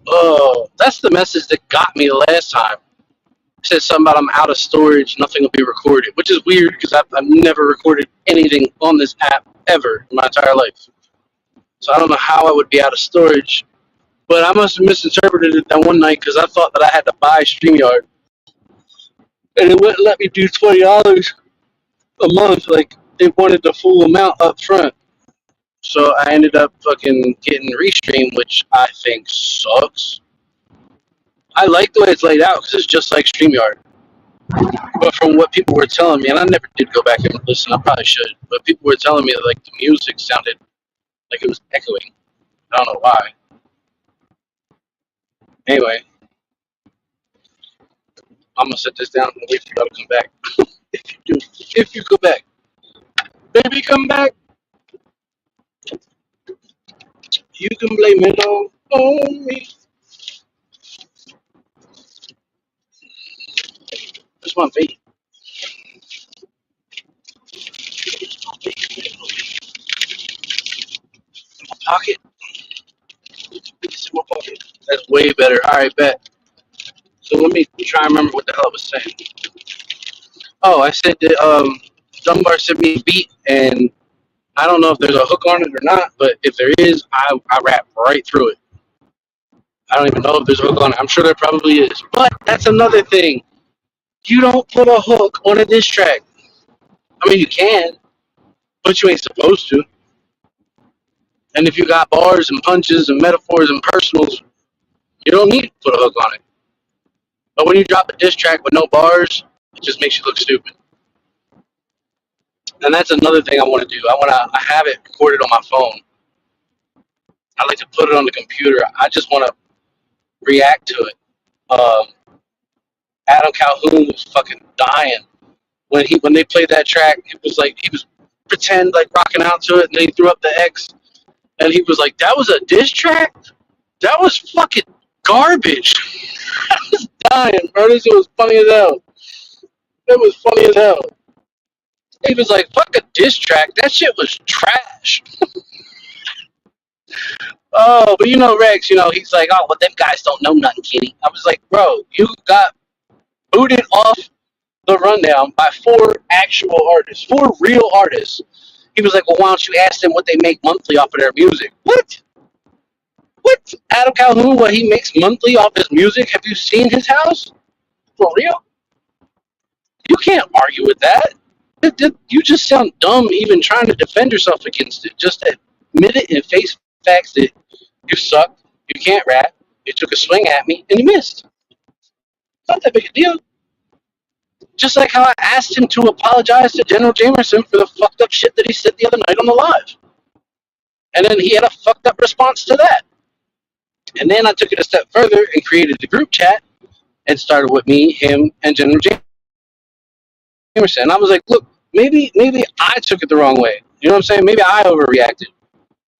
Oh, that's the message that got me the last time. It said something about I'm out of storage, nothing will be recorded, which is weird because I've never recorded anything on this app ever in my entire life. So I don't know how I would be out of storage. But I must have misinterpreted it that one night because I thought that I had to buy StreamYard and it wouldn't let me do $20 a month. Like it wanted the full amount up front. So I ended up fucking getting Restream, which I think sucks. I like the way it's laid out because it's just like StreamYard. But from what people were telling me, and I never did go back and listen, I probably should, but people were telling me that like the music sounded like it was echoing. I don't know why. Anyway, I'm gonna set this down and wait for y'all to come back. If you go back, baby, come back. You can blame it all on me. That's my vape. Pocket. It's in my pocket. That's way better. All right, bet. So let me try and remember what the hell I was saying. Oh, I said that Dunbar sent me a beat, and I don't know if there's a hook on it or not, but if there is, I rap right through it. I don't even know if there's a hook on it. I'm sure there probably is. But that's another thing. You don't put a hook on a diss track. I mean, you can, but you ain't supposed to. And if you got bars and punches and metaphors and personals, you don't need to put a hook on it. But when you drop a diss track with no bars, it just makes you look stupid. And that's another thing I want to do. I have it recorded on my phone. I like to put it on the computer. I just want to react to it. Adam Calhoun was fucking dying when they played that track. It was like he was pretend like rocking out to it, and then he threw up the X, and he was like, "That was a diss track? That was fucking garbage." I was dying, bro. This shit was funny as hell. It was funny as hell. He was like, "Fuck a diss track. That shit was trash." Oh, but Rex, he's like, "Oh, well, them guys don't know nothing, kitty." I was like, "Bro, you got booted off the rundown by 4 actual artists, 4 real artists." He was like, "Well, why don't you ask them what they make monthly off of their music?" What? What? Adam Calhoun, what he makes monthly off his music? Have you seen his house? For real? You can't argue with that. You just sound dumb even trying to defend yourself against it. Just admit it and face facts that you suck, you can't rap, you took a swing at me, and you missed. It's not that big a deal. Just like how I asked him to apologize to General Jamerson for the fucked up shit that he said the other night on the live. And then he had a fucked up response to that. And then I took it a step further and created a group chat and started with me, him, and General Jamerson. And I was like, look, maybe I took it the wrong way. You know what I'm saying? Maybe I overreacted.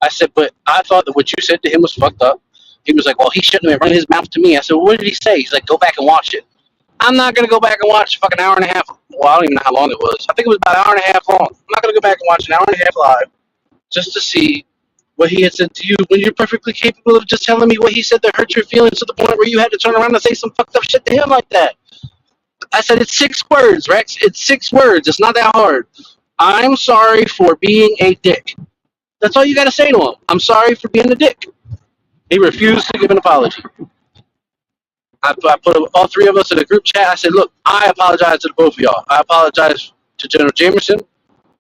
I said, but I thought that what you said to him was fucked up. He was like, well, he shouldn't have run his mouth to me. I said, well, what did he say? He's like, go back and watch it. I'm not going to go back and watch a fucking hour and a half. Well, I don't even know how long it was. I think it was about an hour and a half long. I'm not going to go back and watch an hour and a half live just to see what he had said to you when you're perfectly capable of just telling me what he said that hurt your feelings to the point where you had to turn around and say some fucked up shit to him like that. I said, it's 6 words, Rex. It's 6 words. It's not that hard. I'm sorry for being a dick. That's all you got to say to him. I'm sorry for being a dick. He refused to give an apology. I put all 3 of us in a group chat. I said, look, I apologize to the both of y'all. I apologize to General Jamerson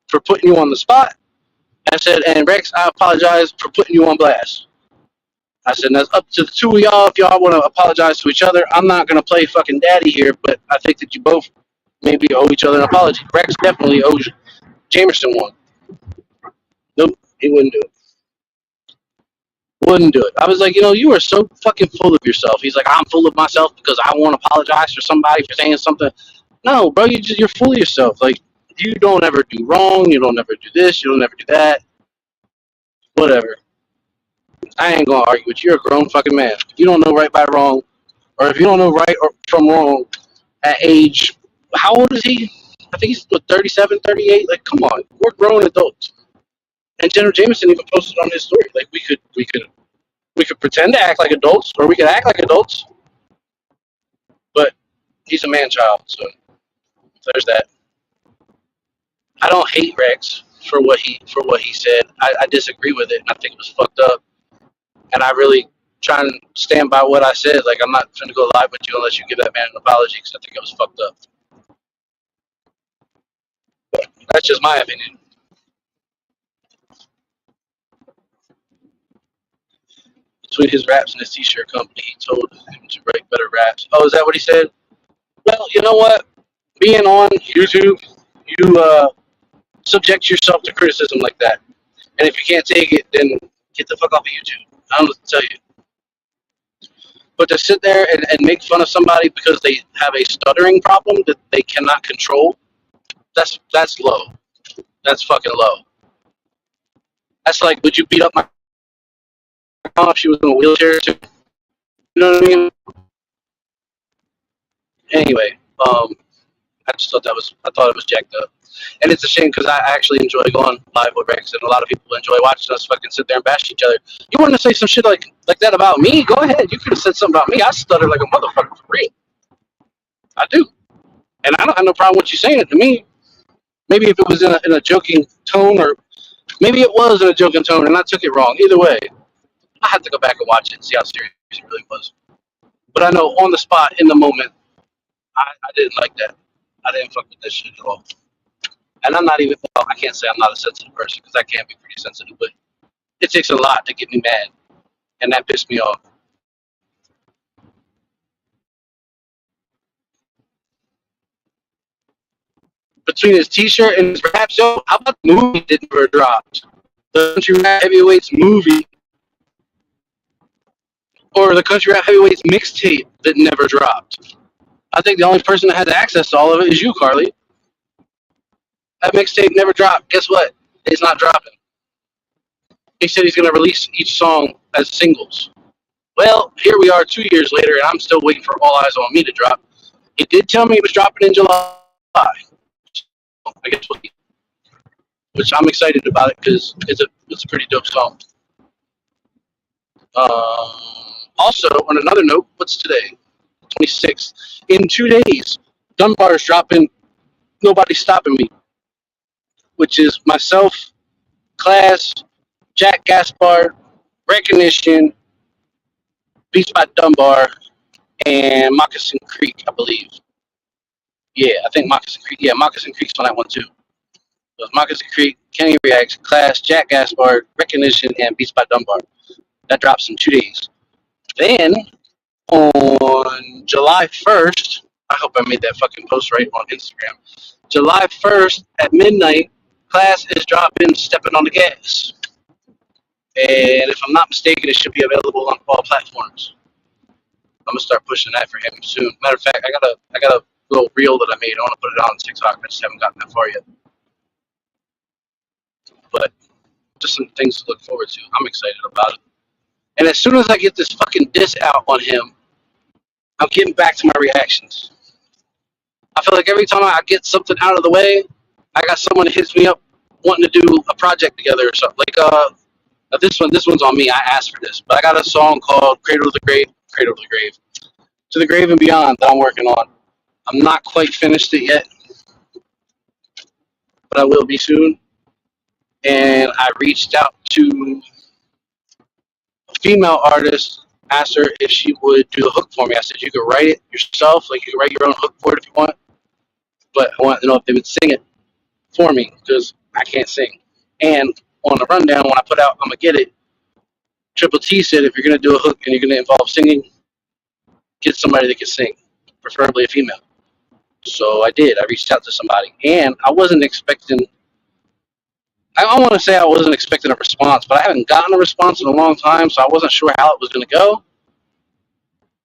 for putting you on the spot. I said, and Rex, I apologize for putting you on blast. I said, that's up to the 2 of y'all. If y'all want to apologize to each other, I'm not going to play fucking daddy here, but I think that you both maybe owe each other an apology. Rex definitely owes Jamerson one. Nope, he wouldn't do it. Wouldn't do it. I was like, you are so fucking full of yourself. He's like, I'm full of myself because I want to apologize for somebody for saying something. No, bro, you're full of yourself. Like, you don't ever do wrong. You don't ever do this. You don't ever do that. Whatever. I ain't going to argue with you. You're a grown fucking man. If you don't know right by wrong, or if you don't know right or from wrong at age, how old is he? I think he's 37, 38. Like, come on. We're grown adults. And General Jamerson even posted on his story. Like, we could We could pretend to act like adults, or we could act like adults. But he's a man child, so there's that. I don't hate Rex for what he said. I disagree with it, and I think it was fucked up. And I really try and stand by what I said. Like, I'm not going to go live with you unless you give that man an apology, because I think it was fucked up. But that's just my opinion. Between his raps and his t-shirt company, he told him to write better raps. Oh, is that what he said? Well, you know what? Being on YouTube, you subject yourself to criticism like that. And if you can't take it, then get the fuck off of YouTube. I don't know what to tell you. But to sit there and make fun of somebody because they have a stuttering problem that they cannot control, that's low. That's fucking low. That's like, would you beat up my mom if she was in a wheelchair too? You know what I mean? Anyway, I just thought I thought it was jacked up. And it's a shame because I actually enjoy going live with Rex, and a lot of people enjoy watching us fucking sit there and bash each other. You want to say some shit like that about me? Go ahead. You could have said something about me. I stutter like a motherfucker for real. I do. And I don't have no problem with you saying it to me. Maybe if it was in a joking tone, or maybe it was in a joking tone and I took it wrong. Either way, I have to go back and watch it and see how serious it really was. But I know on the spot, in the moment, I didn't like that. I didn't fuck with this shit at all. And I'm not even, well, I can't say I'm not a sensitive person, because I can be pretty sensitive, but it takes a lot to get me mad. And that pissed me off. Between his t-shirt and his raps, yo, how about the movie that never dropped? The Country Rap Heavyweights movie. Or the Country Rap Heavyweights mixtape that never dropped. I think the only person that has access to all of it is you, Carly. That mixtape never dropped. Guess what? It's not dropping. He said he's going to release each song as singles. Well, here we are 2 years later, and I'm still waiting for All Eyes on Me to drop. He did tell me it was dropping in July. I guess we'll see. Which I'm excited about it, because it's a pretty dope song. Also, on another note, what's today? 26th. In 2 days, Dunbar is dropping Nobody's Stopping Me, which is myself, Class, Jack Gaspard, Recognition, Beats by Dunbar, and Moccasin Creek, I believe. Yeah, I think Moccasin Creek. Yeah, Moccasin Creek's on that one too. So it's Moccasin Creek, Kenny Reactz, Class, Jack Gaspard, Recognition, and Beats by Dunbar. That drops in 2 days. Then, on July 1st, I hope I made that fucking post right on Instagram. July 1st at midnight, Class is dropping Stepping on the Gas. And if I'm not mistaken, it should be available on all platforms. I'm gonna start pushing that for him soon. Matter of fact, I got a little reel that I made. I want to put it on TikTok. I just haven't gotten that far yet. But just some things to look forward to. I'm excited about it. And as soon as I get this fucking diss out on him, I'm getting back to my reactions. I feel like every time I get something out of the way, I got someone that hits me up wanting to do a project together or something. Like this one's on me. I asked for this, but I got a song called Cradle to the Grave, To the Grave and Beyond that I'm working on. I'm not quite finished it yet, but I will be soon. And I reached out to a female artist, asked her if she would do the hook for me. I said, you could write it yourself, like you could write your own hook for it if you want, but I want to know if they would sing it for me, because I can't sing. And on the rundown, when I put out I'm gonna get it, Triple T said if you're gonna do a hook and you're gonna involve singing, get somebody that can sing, preferably a female. So I did. I reached out to somebody, and I wasn't expecting. I don't want to say I wasn't expecting a response, but I haven't gotten a response in a long time, so I wasn't sure how it was going to go.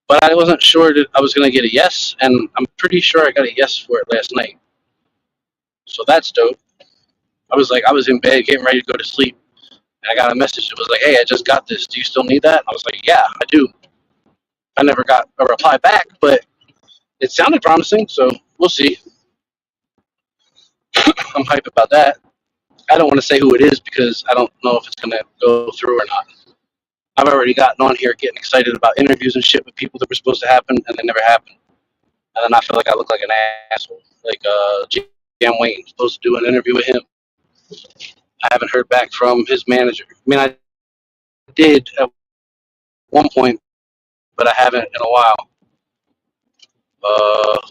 But I wasn't sure that I was going to get a yes, and I'm pretty sure I got a yes for it last night. So that's dope. I was in bed getting ready to go to sleep, and I got a message that was like, hey, I just got this. Do you still need that? I was like, yeah, I do. I never got a reply back, but it sounded promising, so we'll see. I'm hyped about that. I don't want to say who it is because I don't know if it's going to go through or not. I've already gotten on here getting excited about interviews and shit with people that were supposed to happen and they never happened. And then I feel like I look like an asshole. Like Jam Wayne, supposed to do an interview with him. I haven't heard back from his manager. I mean, I did at one point, but I haven't in a while.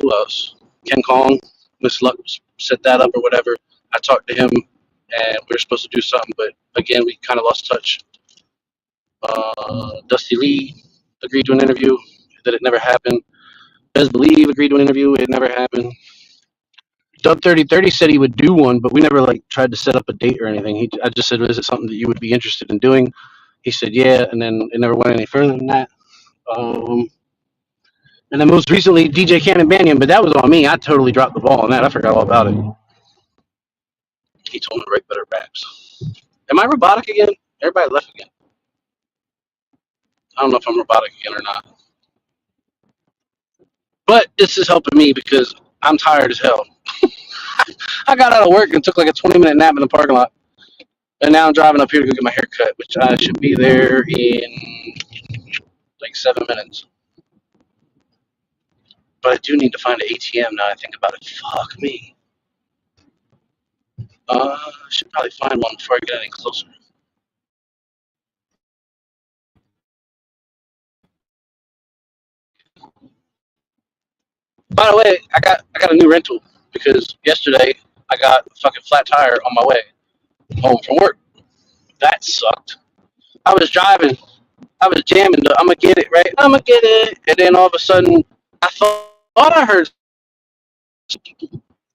Who else? Ken Kong, Miss Luck set that up or whatever. I talked to him, and we were supposed to do something, but again, we kind of lost touch. Dusty Lee agreed to an interview, that it never happened. Bez Believe agreed to an interview, it never happened. Dub 3030 said he would do one, but we never like tried to set up a date or anything. I just said, "Is it something that you would be interested in doing?" He said, "Yeah," and then it never went any further than that. And then most recently, DJ Cannon Banyan, but that was on me. I totally dropped the ball on that. I forgot all about it. He told me to write better raps. Am I robotic again? Everybody left again. I don't know if I'm robotic again or not. But this is helping me because I'm tired as hell. I got out of work and took like a 20-minute nap in the parking lot. And now I'm driving up here to go get my hair cut, which I should be there in like 7 minutes. But I do need to find an ATM now I think about it. Fuck me. I should probably find one before I get any closer. By the way, I got a new rental because yesterday I got a fucking flat tire on my way home from work. That sucked. I was driving, I was jamming the "I'ma get it right, I'ma get it," and then all of a sudden I thought I heard,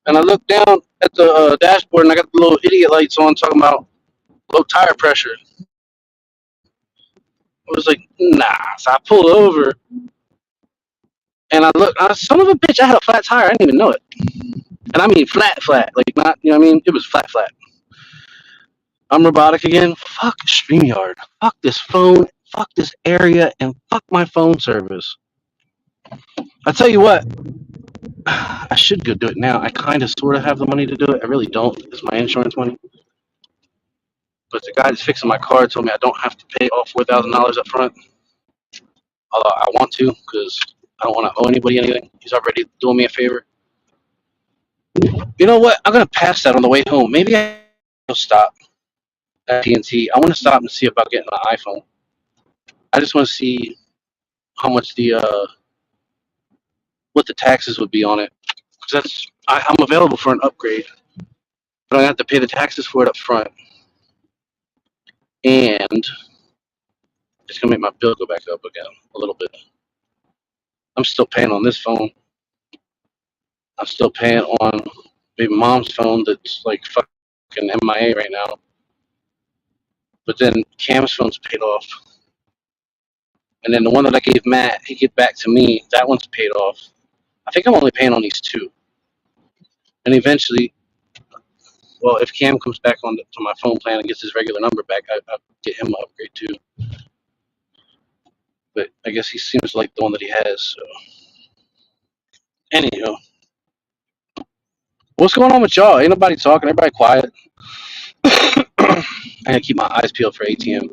and I looked down at the dashboard and I got the little idiot lights on talking about low tire pressure. I was like, nah. So I pulled over and I looked. Son of a bitch, I had a flat tire. I didn't even know it. And I mean flat, like not, you know what I mean? It was flat. I'm robotic again. Fuck StreamYard. Fuck this phone. Fuck this area. And fuck my phone service. I tell you what, I should go do it now. I kind of sort of have the money to do it. I really don't. It's my insurance money. But the guy that's fixing my car told me I don't have to pay all $4,000 up front. Although I want to because I don't want to owe anybody anything. He's already doing me a favor. You know what? I'm going to pass that on the way home. Maybe I'll stop at T&T. I want to stop and see about getting an iPhone. I just want to see how much what the taxes would be on it. Because I'm available for an upgrade, but I have to pay the taxes for it up front, and it's gonna make my bill go back up again a little bit. I'm still paying on this phone. I'm still paying on baby mom's phone that's like fucking MIA right now. But then Cam's phone's paid off, and then the one that I gave Matt, he gave back to me. That one's paid off. I think I'm only paying on these two, and eventually. Well, if Cam comes back to my phone plan and gets his regular number back, I'll get him an upgrade too. But I guess he seems like the one that he has. So, anyhow, what's going on with y'all? Ain't nobody talking. Everybody quiet. I gotta keep my eyes peeled for ATM.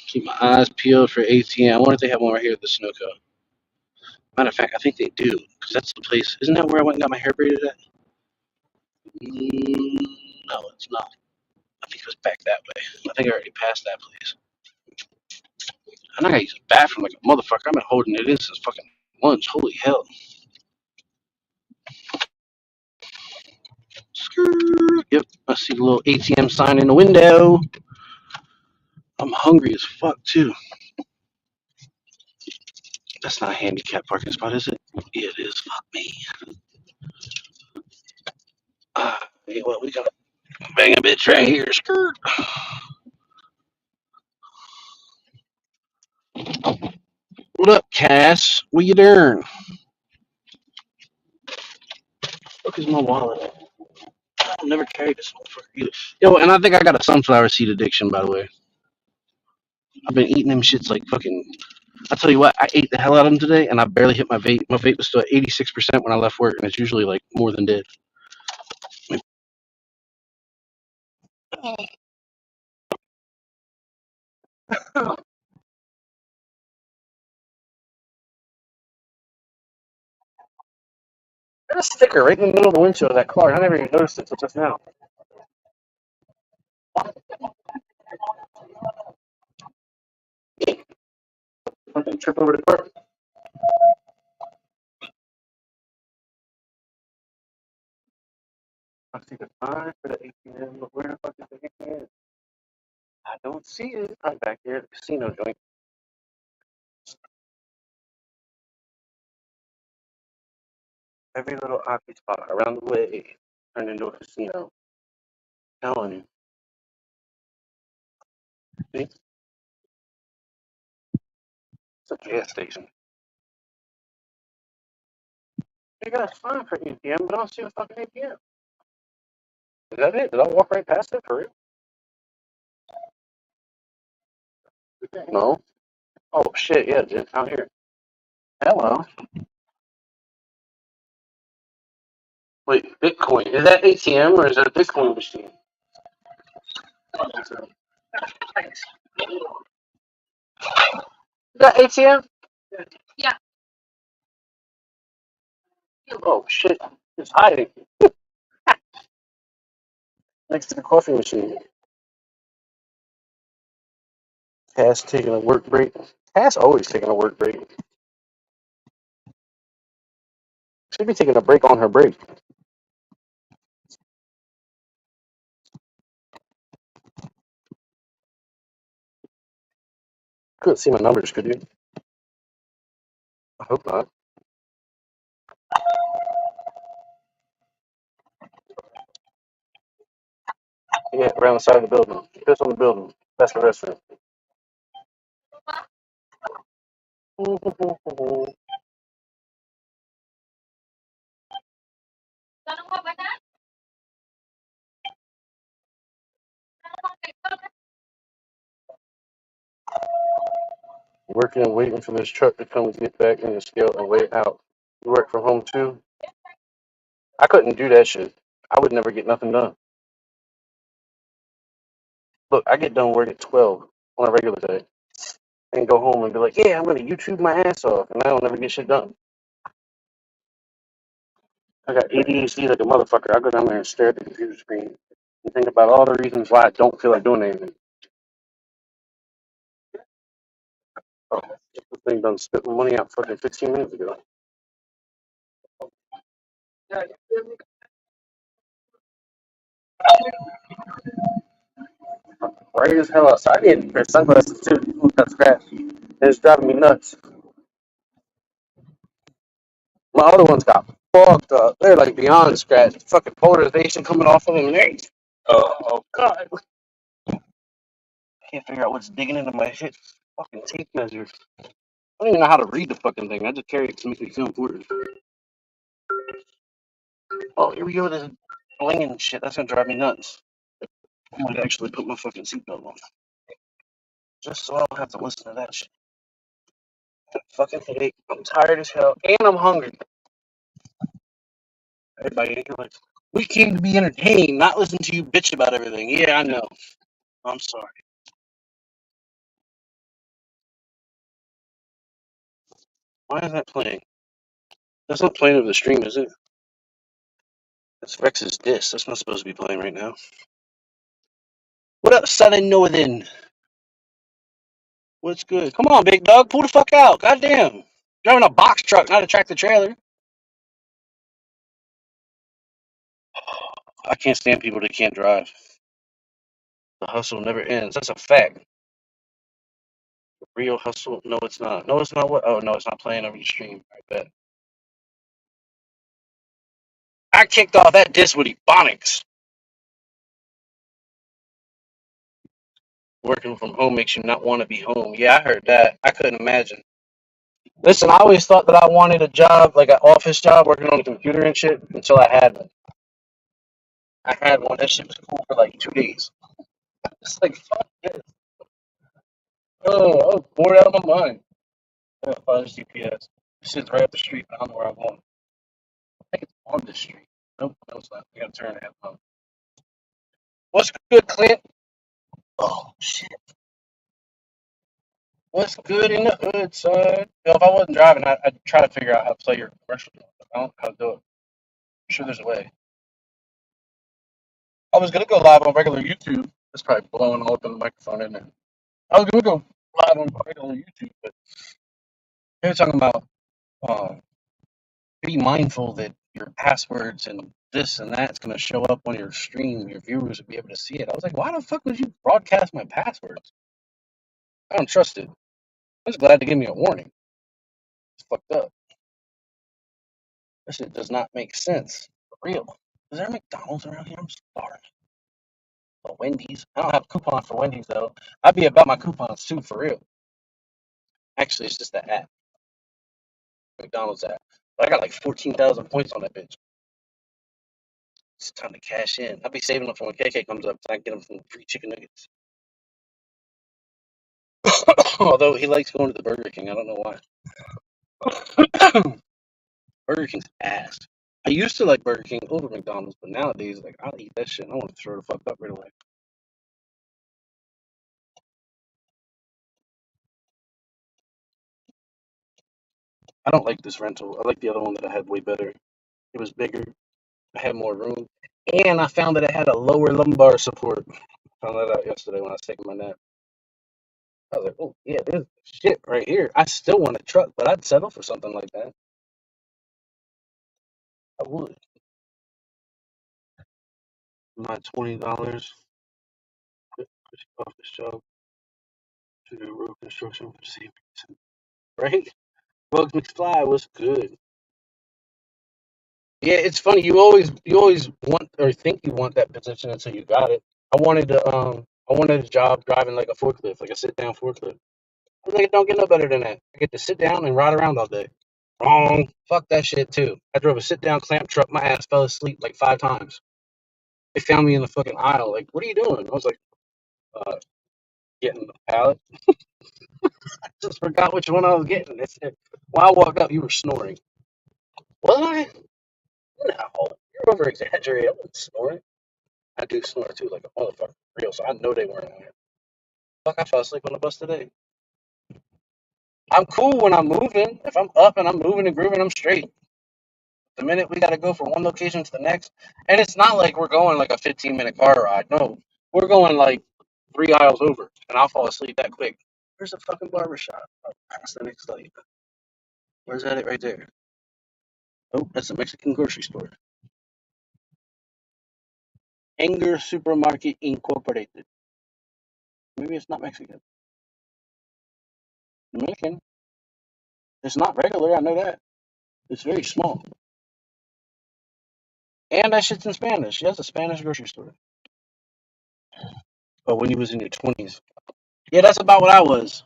Keep my eyes peeled for ATM. I wonder if they have one right here at the Sunoco. Matter of fact, I think they do, because that's the place. Isn't that where I went and got my hair braided at? No, it's not. I think it was back that way. I think I already passed that place. And I gotta use the bathroom like a motherfucker. I've been holding it in since fucking lunch. Holy hell. Yep, I see the little ATM sign in the window. I'm hungry as fuck too. That's not a handicap parking spot, is it? Yeah, it is. Fuck me. Hey, well, we got a bang a bitch right here. Skirt. What up, Cass? What you doing? Fuck is my wallet? I'll never carry this motherfucker either. Yo, and I think I got a sunflower seed addiction, by the way. I've been eating them shits like fucking. I tell you what, I ate the hell out of them today, and I barely hit my vape. My vape was still at 86% when I left work, and it's usually like more than dead. There's a sticker right in the middle of the windshield of that car. I never even noticed it until just now. Fucking trip over the car. I see the sign for the ATM, but where the fuck is the ATM? I don't see it. I'm back here at the casino joint. Every little hockey spot around the way turned into a casino. I'm telling you. See? It's a gas station. They got a sign for ATM, but I don't see a fucking ATM. Is that it? Did I walk right past it for real? No. Oh shit, yeah, it's out here. Hello. Wait, Bitcoin. Is that ATM or is that a Bitcoin machine? Is that ATM? Oh shit. It's hiding next to the coffee machine. Cass taking a work break. Cass always taking a work break. She'd be taking a break on her break. Couldn't see my numbers, could you? I hope not. Yeah, around the side of the building. Piss on the building. That's the restaurant. Working and waiting for this truck to come and get back in the scale and weigh it out. You work from home too? I couldn't do that shit. I would never get nothing done. Look, I get done work at 12 on a regular day and go home and be like, yeah, I'm going to YouTube my ass off, and I don't never get shit done. I got ADHD like a motherfucker. I go down there and stare at the computer screen and think about all the reasons why I don't feel like doing anything. Oh, this thing done spit my money out fucking 15 minutes ago. Right as hell outside. I need a pair of sunglasses too. These got scratched. And it's driving me nuts. My other ones got fucked up. They're like beyond scratched. Fucking polarization coming off of them. Oh god. I can't figure out what's digging into my shit. Fucking tape measure. I don't even know how to read the fucking thing. I just carry it to make me feel important. Oh, here we go with this blinging shit. That's gonna drive me nuts. I might actually put my fucking seatbelt on. Just so I don't have to listen to that shit. Fucking headache. I'm tired as hell. And I'm hungry. Everybody ain't like, we came to be entertained, not listen to you bitch about everything. Yeah, I know. I'm sorry. Why is that playing? That's not playing over the stream, is it? That's Rex's disc. That's not supposed to be playing right now. What up, Southern Northern? What's good? Come on, big dog. Pull the fuck out. Goddamn. Driving a box truck, not a tractor trailer. I can't stand people that can't drive. The hustle never ends. That's a fact. Real hustle? No, it's not. No, it's not. What? Oh, no, it's not playing over the stream. I bet. I kicked off that disc with Ebonics. Working from home makes you not want to be home. Yeah, I heard that. I couldn't imagine. Listen, I always thought that I wanted a job, like an office job, working on the computer and shit, until I had one. I had one. That shit was cool for like 2 days. It's like, fuck this. Oh, I was bored out of my mind. I gotta find this GPS. This shit's right up the street, but I don't know where I'm going. I think it's on this street. Nope, no, it's not. We gotta turn and head home. What's good, Clint? Oh, shit. What's good in the hood side? If I wasn't driving, I'd try to figure out how to play your commercial. I don't know how to do it. I'm sure there's a way. I was gonna go live on regular YouTube. It's probably blowing all up in the microphone, isn't it? I was gonna go live on regular YouTube, but they were talking about um, be mindful that your passwords and this and that's gonna show up on your stream. Your viewers will be able to see it. I was like, why the fuck would you broadcast my passwords? I don't trust it. I was glad to give me a warning. It's fucked up. This shit does not make sense. For real. Is there a McDonald's around here? I'm starving. Or Wendy's. I don't have a coupon for Wendy's though. I'd be about my coupons too, for real. Actually, it's just the app, McDonald's app. But I got like 14,000 points on that bitch. It's time to cash in. I'll be saving them for when KK comes up so I can get them some free chicken nuggets. Although he likes going to the Burger King. I don't know why. Burger King's ass. I used to like Burger King over McDonald's, but nowadays, like, I'll eat that shit and I want to throw the fuck up right away. I don't like this rental. I like the other one that I had way better. It was bigger. I had more room. And I found that it had a lower lumbar support. I found that out yesterday when I was taking my nap. I was like, oh, yeah, there's shit right here. I still want a truck, but I'd settle for something like that. I would. My $20 off the shelf to do road construction for safety. Right? Bugs McFly was good. Yeah, it's funny. You always want or think you want that position until you got it. I wanted a job driving like a forklift, like a sit down forklift. I was like, it don't get no better than that. I get to sit down and ride around all day. Wrong. Fuck that shit too. I drove a sit down clamp truck. My ass fell asleep like 5 times. They found me in the fucking aisle. Like, what are you doing? I was like, uh, getting the pallet. I just forgot which one I was getting. They said, when I walked up, you were snoring. Was I? No, you're over exaggerating. I wasn't snoring. I do snore too, like a motherfucker. Real, so I know they weren't on it. Fuck, I fell asleep on the bus today. I'm cool when I'm moving. If I'm up and I'm moving and grooving, I'm straight. The minute we got to go from one location to the next, and it's not like we're going like a 15-minute car ride. No, we're going like 3 aisles over, and I'll fall asleep that quick. Where's the fucking barber shop? Oh, that's the next light. Where's that? It right there. Oh, that's the Mexican grocery store. Anger Supermarket Incorporated. Maybe it's not Mexican. Dominican. It's not regular. I know that. It's very small. And that shit's in Spanish. That's a Spanish grocery store. Oh, when you was in your 20s. Yeah, that's about what I was.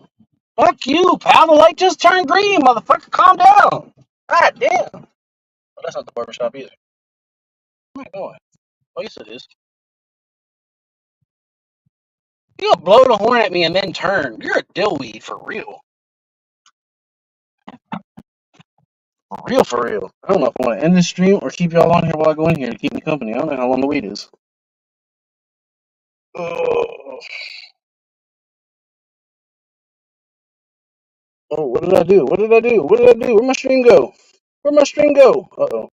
Fuck you, pal. The light just turned green, motherfucker. Calm down. God damn. Oh, that's not the barbershop either. What am I doing? Oh, yes, it is. You'll blow the horn at me and then turn. You're a dillweed for real. For real, for real. I don't know if I want to end this stream or keep y'all on here while I go in here to keep me company. I don't know how long the wait is. Oh, oh, what did I do? What did I do? What did I do? Where'd my stream go? Where'd my stream go? Uh-oh.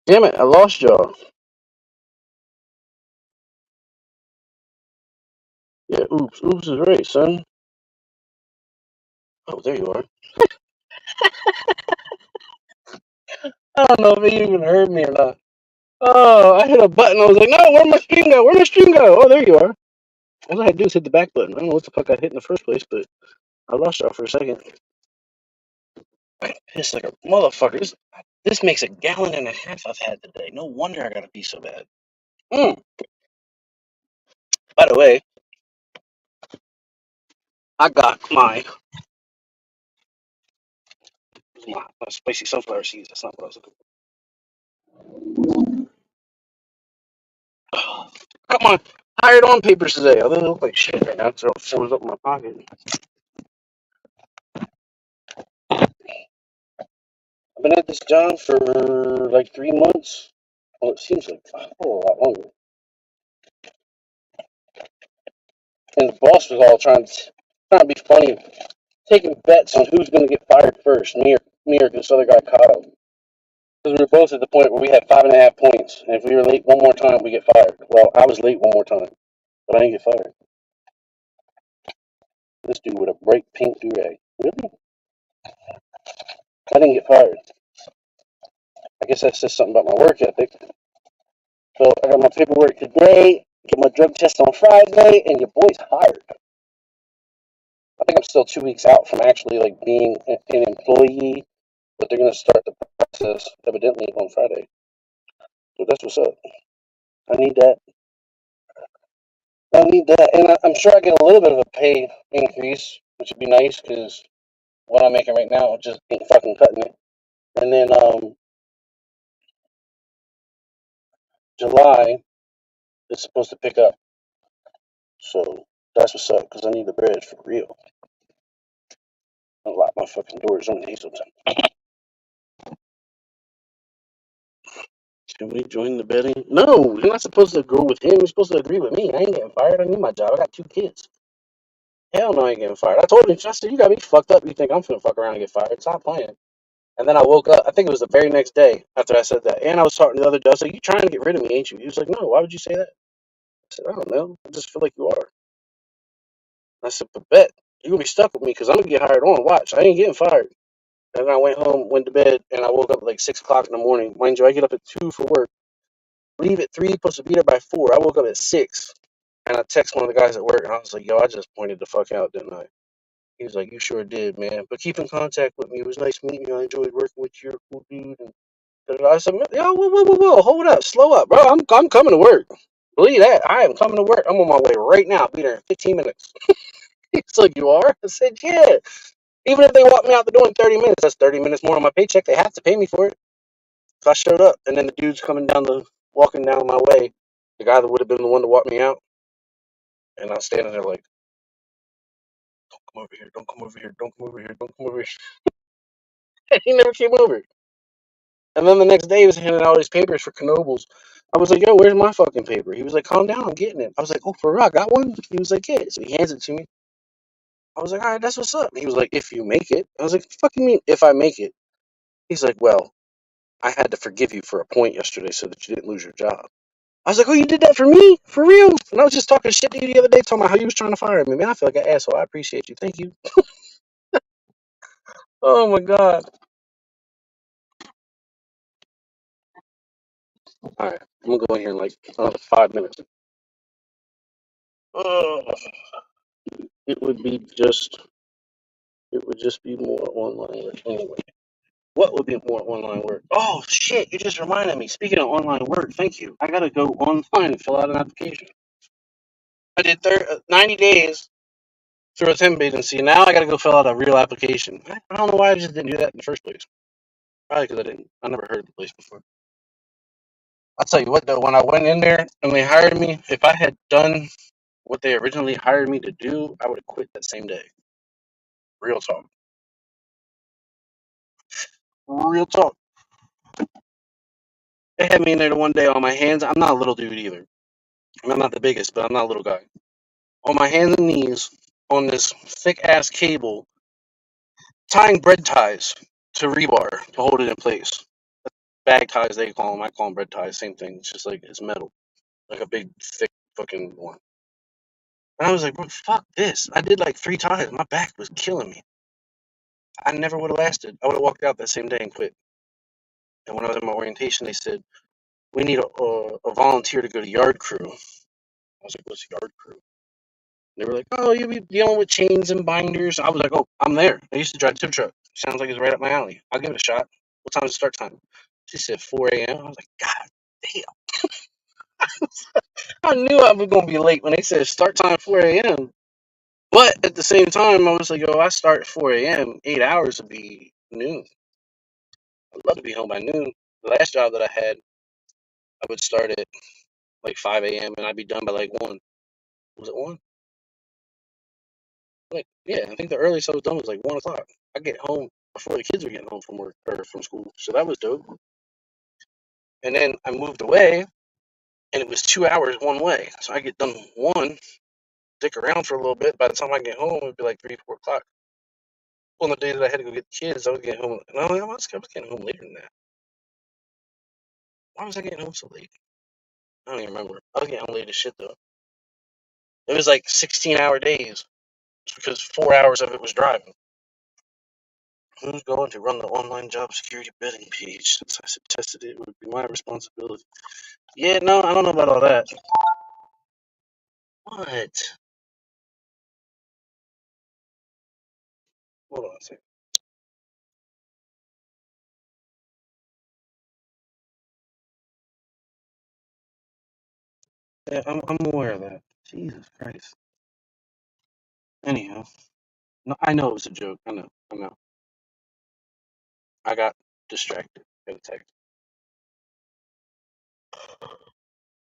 Damn it, I lost y'all. Yeah, oops. Oops is right, son. Oh, there you are. I don't know if you even heard me or not. Oh, I hit a button. I was like, no, where'd my stream go? Where'd my stream go? Oh, there you are. All I had to do is hit the back button. I don't know what the fuck I hit in the first place, but I lost y'all for a second. I'm pissed like a motherfucker. This makes a gallon and a half I've had today. No wonder I gotta be so bad. Mm. By the way, I got my spicy sunflower seeds. That's not what I was looking for. Got my hired on papers today. Although they look like shit right now, so it fills up my pocket. I've been at this job for like 3 months. Well, it seems like a whole lot longer. And the boss was all trying to be funny, taking bets on who's going to get fired first, me or this other guy, Kyle. Because we were both at the point where we had 5.5 points, and if we were late one more time, we get fired. Well, I was late one more time, but I didn't get fired. This dude with a bright pink do-rag. Really? I didn't get fired. I guess that says something about my work ethic. So I got my paperwork today, get my drug test on Friday, and your boy's hired. I think I'm still 2 weeks out from actually like being an employee, but they're gonna start the process evidently on Friday. So that's what's up. I need that. And I'm sure I get a little bit of a pay increase, which would be nice because what I'm making right now just ain't fucking cutting it. And then July is supposed to pick up, so that's what's up because I need the bread for real. I lock my fucking doors on me sometimes. Can we join the betting? No, you're not supposed to go with him. You're supposed to agree with me. I ain't getting fired. I need my job. I got 2 kids. Hell no, I ain't getting fired. I told him, I said, you got me fucked up. You think I'm finna fuck around and get fired? Stop playing. And then I woke up. I think it was the very next day after I said that. And I was talking to the other day. I was like, you trying to get rid of me, ain't you? He was like, no, why would you say that? I said, I don't know. I just feel like you are. I said, but bet. You're going to be stuck with me because I'm going to get hired on. Watch. I ain't getting fired. And then I went home, went to bed, and I woke up at like 6 o'clock in the morning. Mind you, I get up at 2 for work. Leave at 3, supposed to be there by 4. I woke up at 6. And I text one of the guys at work, and I was like, yo, I just pointed the fuck out, didn't I? He was like, you sure did, man. But keep in contact with me. It was nice meeting you. I enjoyed working with you. You're a cool dude. And I said, yo, whoa, hold up, slow up, bro. I'm coming to work. Believe that. I am coming to work. I'm on my way right now. I'll be there in 15 minutes. He's like, you are? I said, yeah. Even if they walk me out the door in 30 minutes, that's 30 minutes more on my paycheck. They have to pay me for it. So I showed up, and then the dude's walking down my way, the guy that would have been the one to walk me out, and I was standing there like, don't come over here, don't come over here, don't come over here, don't come over here. He never came over. And then the next day, he was handing out his papers for Knobles. I was like, yo, where's my fucking paper? He was like, calm down, I'm getting it. I was like, oh, for real, I got one? He was like, yeah. So he hands it to me. I was like, all right, that's what's up. He was like, if you make it. I was like, fuck you mean if I make it? He's like, well, I had to forgive you for a point yesterday so that you didn't lose your job. I was like, oh, you did that for me? For real? And I was just talking shit to you the other day, talking about how you was trying to fire me. Man, I feel like an asshole. I appreciate you. Thank you. Oh, my God. All right, I'm going to go in here in like another 5 minutes. It would be just, it would just be more online work anyway. What would be more online work? Oh, shit, you just reminded me. Speaking of online work, thank you. I got to go online and fill out an application. I did 90 days through a temp agency. Now I got to go fill out a real application. I don't know why I just didn't do that in the first place. Probably because I never heard of the place before. I'll tell you what, though, when I went in there and they hired me, if I had done what they originally hired me to do, I would have quit that same day. Real talk. Real talk. They had me in there the one day on my hands. I'm not a little dude either. I'm not the biggest, but I'm not a little guy. On my hands and knees on this thick ass cable, tying bread ties to rebar to hold it in place. Bag ties, they call them. I call them bread ties. Same thing. It's just like it's metal, like a big, thick fucking one. And I was like, bro, fuck this. I did like 3 ties. My back was killing me. I never would have lasted. I would have walked out that same day and quit. And when I was in my orientation, they said, we need a volunteer to go to yard crew. I was like, what's yard crew? They were like, oh, you'll be dealing with chains and binders. I was like, oh, I'm there. I used to drive a tip truck. Sounds like it's right up my alley. I'll give it a shot. What time is the start time? She said 4 a.m. I was like, God damn. I knew I was going to be late when they said start time 4 a.m. But at the same time, I was like, oh, I start at 4 a.m. 8 hours would be noon. I'd love to be home by noon. The last job that I had, I would start at like 5 a.m. and I'd be done by like 1. Was it 1? Like, yeah, I think the earliest I was done was like 1 o'clock. I get home before the kids were getting home from work or from school, so that was dope. And then I moved away, and it was 2 hours one way. So I get done one, dick around for a little bit. By the time I get home, it'd be like 3, 4 o'clock. On the day that I had to go get the kids, I was getting home. No, I was getting home later than that. Why was I getting home so late? I don't even remember. I was getting home late as shit though. It was like 16-hour days because 4 hours of it was driving. Who's going to run the online job security vetting page? Since I suggested it would be my responsibility. Yeah, no, I don't know about all that. What? Hold on a second. Yeah, I'm aware of that. Jesus Christ. Anyhow, no, I know it was a joke. I know. I got distracted by the text.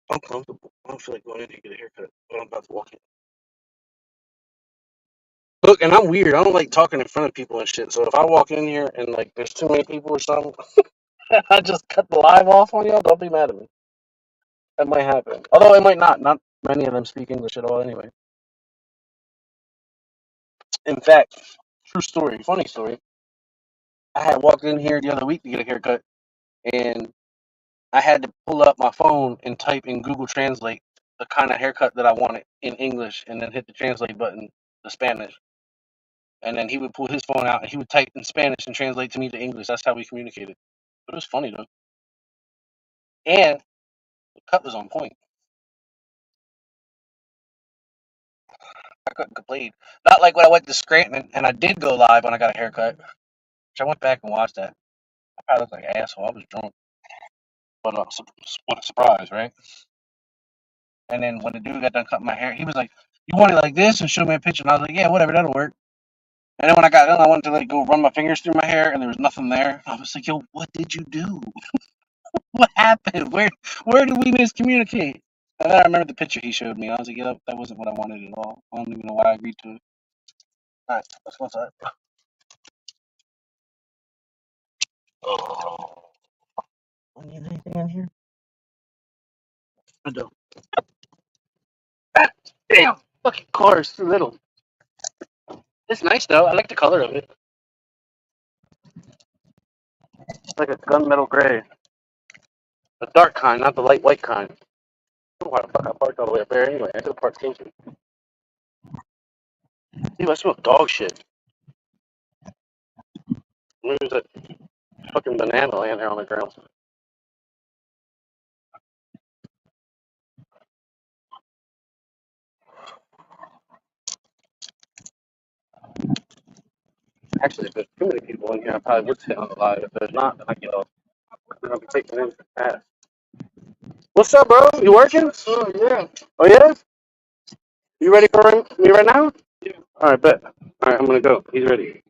I'm comfortable. I don't feel like going in to get a haircut, but I'm about to walk in. Look, and I'm weird. I don't like talking in front of people and shit. So if I walk in here and like there's too many people or something, I just cut the live off on y'all. Don't be mad at me. That might happen. Although it might not. Not many of them speak English at all anyway. In fact, true story, funny story. I had walked in here the other week to get a haircut, and I had to pull up my phone and type in Google Translate the kind of haircut that I wanted in English, and then hit the translate button to Spanish. And then he would pull his phone out and he would type in Spanish and translate to me to English. That's how we communicated. But it was funny though, and the cut was on point. I couldn't complain. Not like when I went to Scranton and I did go live when I got a haircut. Which I went back and watched that. I probably looked like an asshole. I was drunk. But what a surprise, right? And then when the dude got done cutting my hair, he was like, "You want it like this?" and showed me a picture. And I was like, "Yeah, whatever, that'll work." And then when I got done, I wanted to like go run my fingers through my hair, and there was nothing there. I was like, "Yo, what did you do? What happened? Where did we miscommunicate?" And then I remember the picture he showed me. I was like, "Yeah, that wasn't what I wanted at all. I don't even know why I agreed to it." All right, let's go inside. Oh, do you need anything in here? I don't. Ah, damn, fucking car is too little. It's nice though. I like the color of it. It's like a gunmetal gray. The dark kind, not the light white kind. I don't know why the fuck I parked all the way up there anyway. I could have parked closer. Dude, I smell dog shit. There's a fucking banana laying there on the ground. Actually, if there's too many people in here, I probably would stay on the live. If there's not, then I get off. Then I'll be taking in fast. What's up, bro? You working? Oh, yeah. Oh, yeah? You ready for me right now? Yeah. All right, bet. All right, I'm going to go. He's ready.